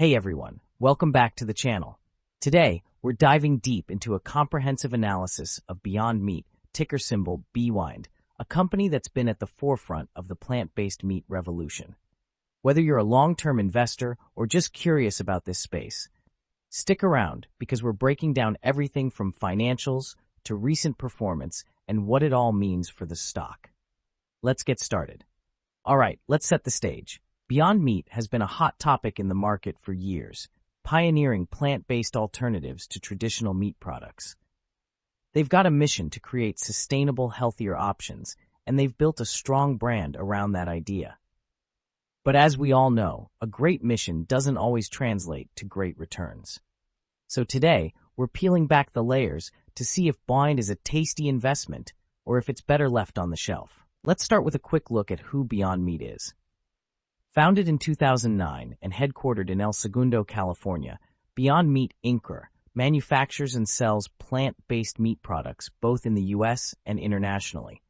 Hey everyone, welcome back to the channel. Today, we're diving deep into a comprehensive analysis of Beyond Meat, ticker symbol BYND, a company that's been at the forefront of the plant-based meat revolution. Whether you're a long-term investor or just curious about this space, stick around because we're breaking down everything from financials to recent performance and what it all means for the stock. Let's get started. All right, let's set the stage. Beyond Meat has been a hot topic in the market for years, pioneering plant-based alternatives to traditional meat products. They've got a mission to create sustainable, healthier options, and they've built a strong brand around that idea. But as we all know, a great mission doesn't always translate to great returns. So today, we're peeling back the layers to see if BYND is a tasty investment or if it's better left on the shelf. Let's start with a quick look at who Beyond Meat is. Founded in 2009 and headquartered in El Segundo, California, Beyond Meat Inc. manufactures and sells plant-based meat products both in the U.S. and internationally.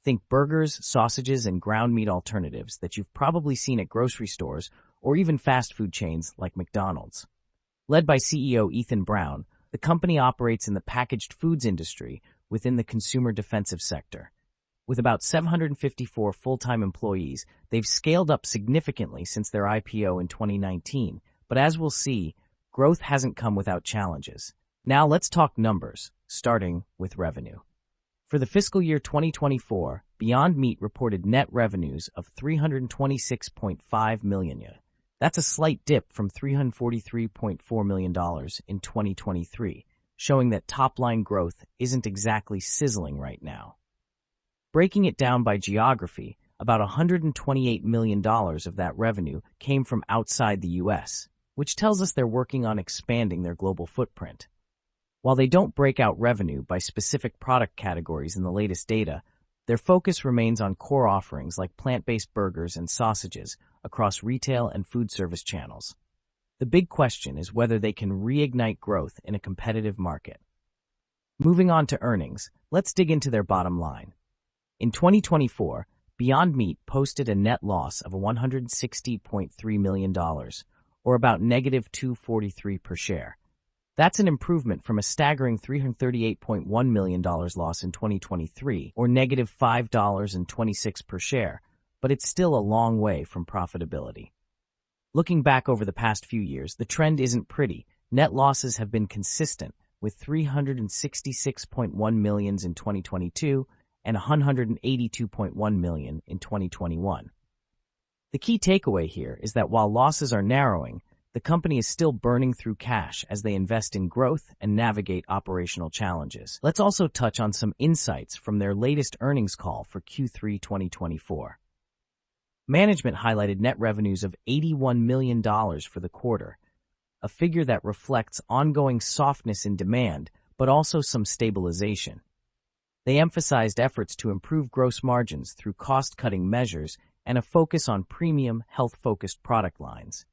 Think burgers, sausages, and ground meat alternatives that you've probably seen at grocery stores or even fast food chains like McDonald's. Led by CEO Ethan Brown, the company operates in the packaged foods industry within the consumer defensive sector. With about 754 full-time employees, they've scaled up significantly since their IPO in 2019, but as we'll see, growth hasn't come without challenges. Now let's talk numbers, starting with revenue. For the fiscal year 2024, Beyond Meat reported net revenues of $326.5 million. That's a slight dip from $343.4 million in 2023, showing that top-line growth isn't exactly sizzling right now. Breaking it down by geography, about $128 million of that revenue came from outside the U.S., which tells us they're working on expanding their global footprint. While they don't break out revenue by specific product categories in the latest data, their focus remains on core offerings like plant-based burgers and sausages across retail and food service channels. The big question is whether they can reignite growth in a competitive market. Moving on to earnings, let's dig into their bottom line. In 2024, Beyond Meat posted a net loss of $160.3 million, or about negative $2.43 per share. That's an improvement from a staggering $338.1 million loss in 2023, or negative $5.26 per share, but it's still a long way from profitability. Looking back over the past few years, the trend isn't pretty. Net losses have been consistent, with $366.1 million in 2022 and $182.1 million in 2021. The key takeaway here is that while losses are narrowing, the company is still burning through cash as they invest in growth and navigate operational challenges. Let's also touch on some insights from their latest earnings call for Q3 2024. Management highlighted net revenues of $81 million for the quarter, a figure that reflects ongoing softness in demand, but also some stabilization. They emphasized efforts to improve gross margins through cost-cutting measures and a focus on premium, health-focused product lines.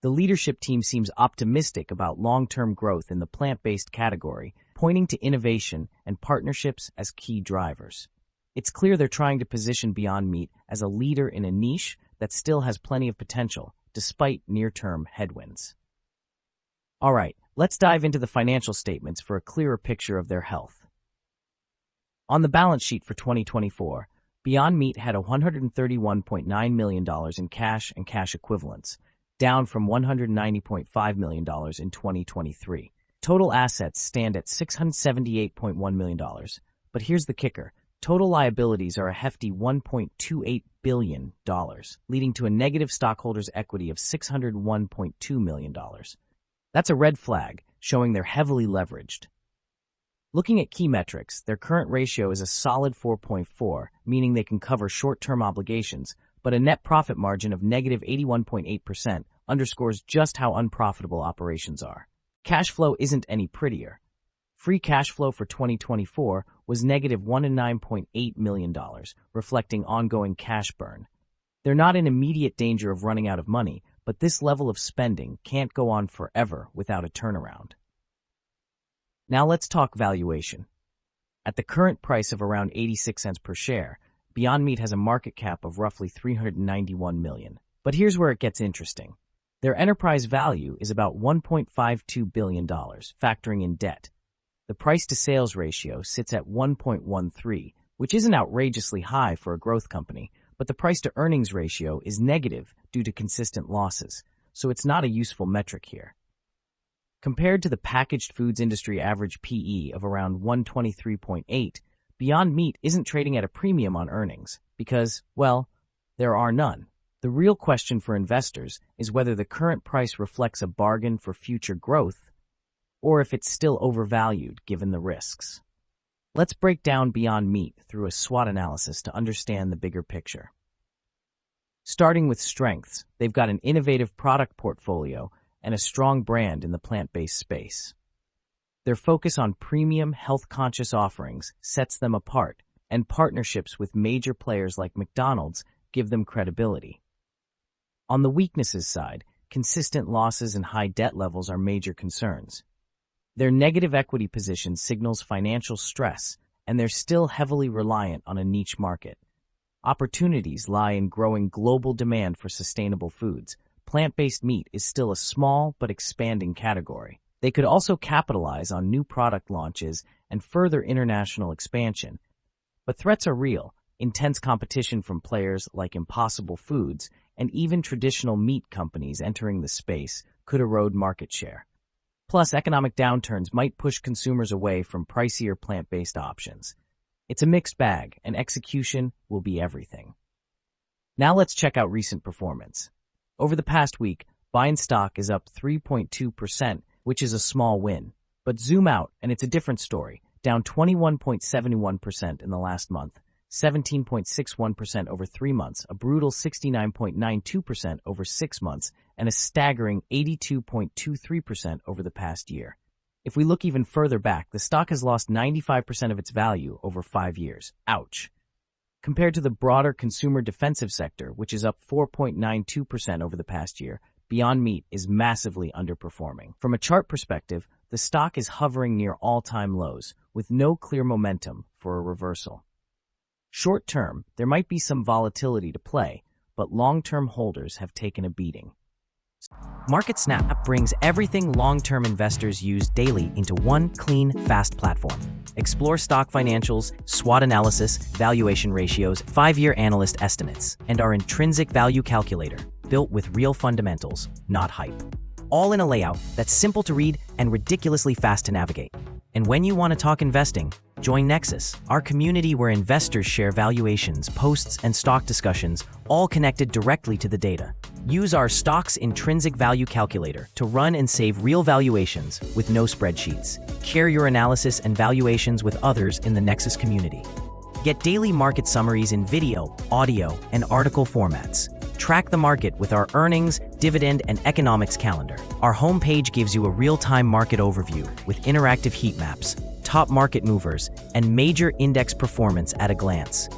The leadership team seems optimistic about long-term growth in the plant-based category, pointing to innovation and partnerships as key drivers. It's clear they're trying to position Beyond Meat as a leader in a niche that still has plenty of potential, despite near-term headwinds. All right, let's dive into the financial statements for a clearer picture of their health. On the balance sheet for 2024, Beyond Meat had $131.9 million in cash and cash equivalents, down from $190.5 million in 2023. Total assets stand at $678.1 million. But here's the kicker. Total liabilities are a hefty $1.28 billion, leading to a negative stockholders' equity of $601.2 million. That's a red flag, showing they're heavily leveraged. Looking at key metrics, their current ratio is a solid 4.4, meaning they can cover short-term obligations, but a net profit margin of negative 81.8% underscores just how unprofitable operations are. Cash flow isn't any prettier. Free cash flow for 2024 was negative $109.8 million, reflecting ongoing cash burn. They're not in immediate danger of running out of money, but this level of spending can't go on forever without a turnaround. Now let's talk valuation. At the current price of around 86 cents per share, Beyond Meat has a market cap of roughly $391 million. But here's where it gets interesting. Their enterprise value is about $1.52 billion, factoring in debt. The price-to-sales ratio sits at 1.13, which isn't outrageously high for a growth company, but the price-to-earnings ratio is negative due to consistent losses, so it's not a useful metric here. Compared to the packaged foods industry average PE of around 123.8, Beyond Meat isn't trading at a premium on earnings because, well, there are none. The real question for investors is whether the current price reflects a bargain for future growth or if it's still overvalued given the risks. Let's break down Beyond Meat through a SWOT analysis to understand the bigger picture. Starting with strengths, they've got an innovative product portfolio and a strong brand in the plant-based space. Their focus on premium, health-conscious offerings sets them apart, and partnerships with major players like McDonald's give them credibility. On the weaknesses side, consistent losses and high debt levels are major concerns. Their negative equity position signals financial stress, and they're still heavily reliant on a niche market. Opportunities lie in growing global demand for sustainable foods. Plant-based meat is still a small but expanding category. They could also capitalize on new product launches and further international expansion. But threats are real. Intense competition from players like Impossible Foods and even traditional meat companies entering the space could erode market share. Plus, economic downturns might push consumers away from pricier plant-based options. It's a mixed bag, and execution will be everything. Now let's check out recent performance. Over the past week, BYND stock is up 3.2%, which is a small win. But zoom out, and it's a different story, down 21.71% in the last month, 17.61% over 3 months, a brutal 69.92% over 6 months, and a staggering 82.23% over the past year. If we look even further back, the stock has lost 95% of its value over 5 years. Ouch. Compared to the broader consumer defensive sector, which is up 4.92% over the past year, Beyond Meat is massively underperforming. From a chart perspective, the stock is hovering near all-time lows, with no clear momentum for a reversal. Short term, there might be some volatility to play, but long-term holders have taken a beating. MarketSnap brings everything long-term investors use daily into one clean, fast platform. Explore stock financials, SWOT analysis, valuation ratios, 5-year analyst estimates, and our intrinsic value calculator, built with real fundamentals, not hype. All in a layout that's simple to read and ridiculously fast to navigate. And when you want to talk investing, join Nexus, our community where investors share valuations, posts, and stock discussions, all connected directly to the data. Use our stock's intrinsic value calculator to run and save real valuations with no spreadsheets. Share your analysis and valuations with others in the Nexus community. Get daily market summaries in video, audio, and article formats. Track the market with our earnings, dividend, and economics calendar. Our homepage gives you a real-time market overview with interactive heat maps, top market movers, and major index performance at a glance.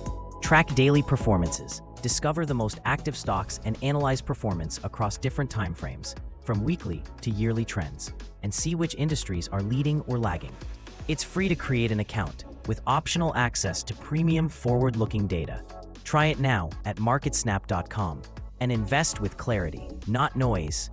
Track daily performances. Discover the most active stocks and analyze performance across different timeframes, from weekly to yearly trends, and see which industries are leading or lagging. It's free to create an account, with optional access to premium forward-looking data. Try it now at MarketSnap.com and invest with clarity, not noise.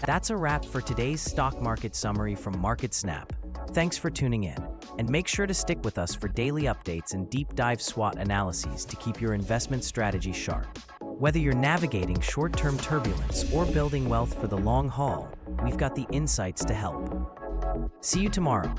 That's a wrap for today's stock market summary from MarketSnap. Thanks for tuning in, and make sure to stick with us for daily updates and deep dive SWOT analyses to keep your investment strategy sharp. Whether you're navigating short-term turbulence or building wealth for the long haul, we've got the insights to help. See you tomorrow.